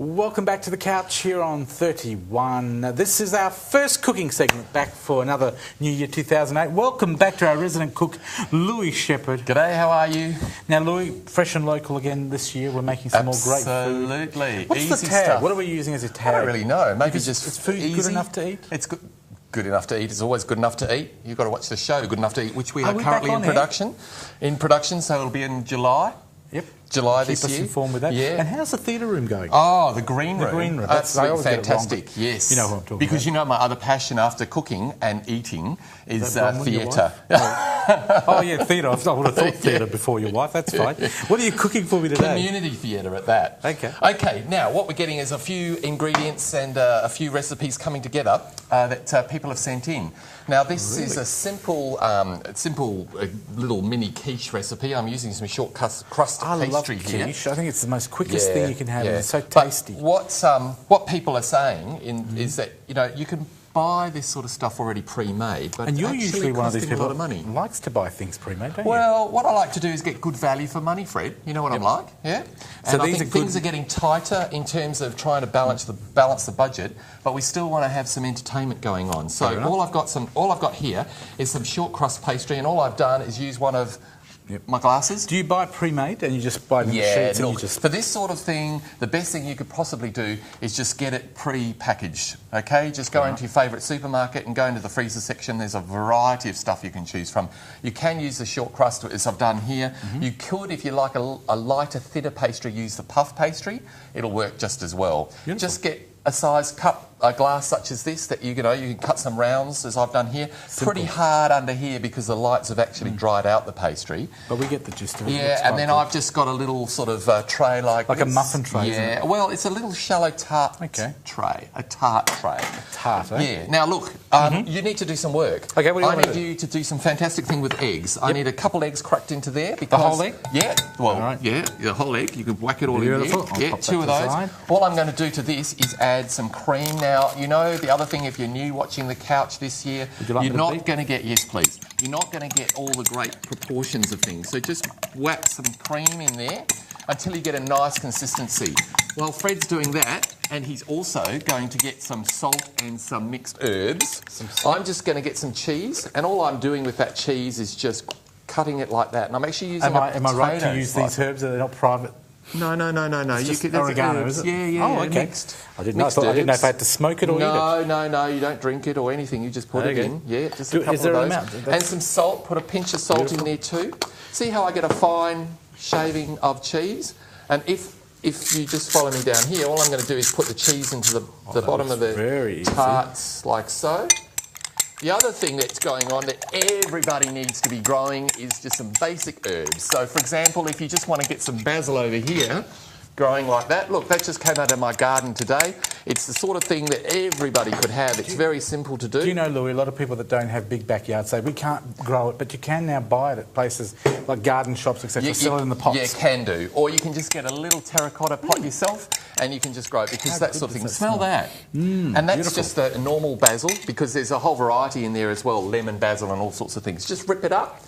Welcome back to the couch here on 31. Now, this is our first cooking segment back for another New Year 2008. Welcome back to our resident cook, Louis Shepherd. G'day, how are you? Now, Louis, fresh and local again this year. We're making some more great food. Absolutely. What's Easy the tag? stuff. What are we using as a tag? I don't really know. Maybe Because just is food easy. good enough to eat? It's good enough to eat. It's always good enough to eat. You've got to watch the show, Good Enough to Eat, which we are we currently back on in production. In production, so it'll be in July. Yep. July Keep this us year. informed with that. Yeah. And how's the theatre room going? Oh, the green room. The green room. That's I always get it wrong, fantastic. but Yes. you know what I'm talking because about. you know my other passion after cooking and eating is Bronwyn, your theatre. Oh, yeah, theatre. I would have thought theatre before your wife. That's fine. What are you cooking for me today? Community theatre at that. Okay. Okay, now what we're getting is a few ingredients and a few recipes coming together that people have sent in. Now this is a simple little mini quiche recipe. I'm using some short crust pastry here. Quiche. I think it's the most quickest thing you can have. Yeah. It's so tasty. But what people are saying is that you can buy this sort of stuff already pre-made, but And you're actually usually one of these costing people a lot of money. that likes to buy things pre-made, don't you? Well, what I like to do is get good value for money, Fred. You know what I'm like, yeah? So And I these think are good- things are getting tighter in terms of trying to balance the budget, but we still want to have some entertainment going on. So all I've got here is some short crust pastry, and all I've done is use one of my glasses. Do you buy pre-made and you just buy them sheets and you just... For this sort of thing, the best thing you could possibly do is just get it pre-packaged, okay? Just go into your favourite supermarket and go into the freezer section. There's a variety of stuff you can choose from. You can use the short crust, as I've done here. You could, if you like a lighter, thinner pastry, use the puff pastry. It'll work just as well. Beautiful. Just get a size cup, a glass such as this that you can cut some rounds as I've done here. Simple. Pretty hard under here because the lights have actually dried out the pastry. But we get the gist of it. Yeah, and then I've just got a little sort of tray like a this. muffin tray, Yeah, isn't it? well, it's a little shallow tart tray, a tart tray. Tart, eh? Yeah. Now look, you need to do some work. Okay, what do you want I to need do? you to do some fantastic thing with eggs. I need a couple eggs cracked into there because whole egg? Yeah. Well, All right. yeah, the whole egg. You can whack it all Beautiful. in I'll there. Yeah, pop two that of to the those. side. All I'm going to do to this is add some cream. Now, you know the other thing, if you're new watching the couch this year, Would you like me you're to not beat? going to get, yes please, you're not going to get all the great proportions of things. So just whack some cream in there until you get a nice consistency. Well, Fred's doing that, and he's also going to get some salt and some mixed herbs. I'm just going to get some cheese, and all I'm doing with that cheese is just cutting it like that. And I'm actually using Am I right to use these herbs? Are they not private? No. It's You just could, that's oregano, herbs. is it? Yeah, Oh, okay. mixed. I didn't know. Mixed I didn't know if herbs. I had to smoke it or eat it. No, you don't drink it or anything. You just put it Okay. in. Yeah, just a Is couple there of an those. amount? And some salt. Put a pinch of salt in there too. See how I get a fine shaving of cheese? And if you just follow me down here, all I'm going to do is put the cheese into the bottom of very the easy. tarts like so. The other thing that's going on that everybody needs to be growing is just some basic herbs. So, for example, if you just want to get some basil over here, growing like that. Look, that just came out of my garden today. It's the sort of thing that everybody could have. It's very simple to do. Do you know, Louis, a lot of people that don't have big backyards say, we can't grow it, but you can now buy it at places like garden shops, etc., sell it in the pots. Yeah, can do. Or you can just get a little terracotta pot yourself and you can just grow it because that sort of thing. Smell that. And that's beautiful. just a normal basil because there's a whole variety in there as well, lemon basil and all sorts of things. Just rip it up.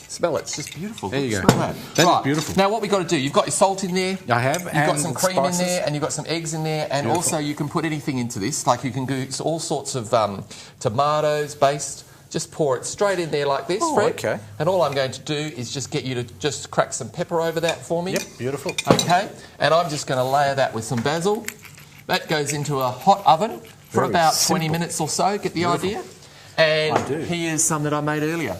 Smell it. It's just beautiful. There you go. Smell that. That right. is beautiful. Now, what we've got to do, you've got your salt in there. I have. You've and got some cream spices. in there and you've got some eggs in there. And Beautiful. also you can put anything into this. Like you can do all sorts of tomatoes based. Just pour it straight in there like this, Fred. Okay. And all I'm going to do is just get you to just crack some pepper over that for me. Yep, beautiful. Okay. And I'm just going to layer that with some basil. That goes into a hot oven for Very about simple. 20 minutes or so. Get the Beautiful. idea? And I do. here's some that I made earlier.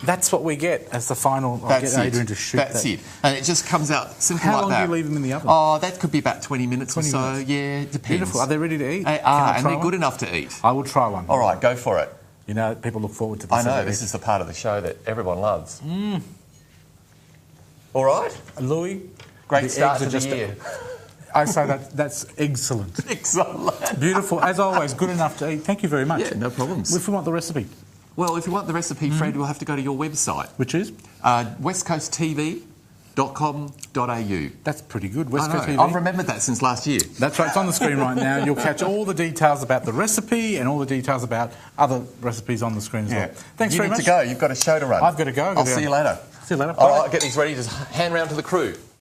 That's what we get as the final. That's I'll get it. Adrian to shoot That's that. it. And it just comes out simple How like long that. do you leave them in the oven? Oh, that could be about 20 minutes 20 or so. minutes. Yeah, it depends. Beautiful. Are they ready to eat? They Can I are, and try they're one? good enough to eat. I will try one. All right, go for it. You know, people look forward to this. I know, every this week. is the part of the show that everyone loves. All right? Louis, Great the start eggs to are the just year. I say that's excellent. Excellent. Beautiful. As always, good enough to eat. Thank you very much. Yeah, no problems. If we want the recipe. Well, if you want the recipe, Fred, we'll have to go to your website. Which is? westcoasttv.com.au. That's pretty good. West I Coast know. TV. I've remembered that since last year. That's right. It's on the screen right now. You'll catch all the details about the recipe and all the details about other recipes on the screen as well. Thanks very much. You need to go. You've got a show to run. I've got to go. I'll see you later. See you later. All Bye. right, get these ready. Just hand round to the crew.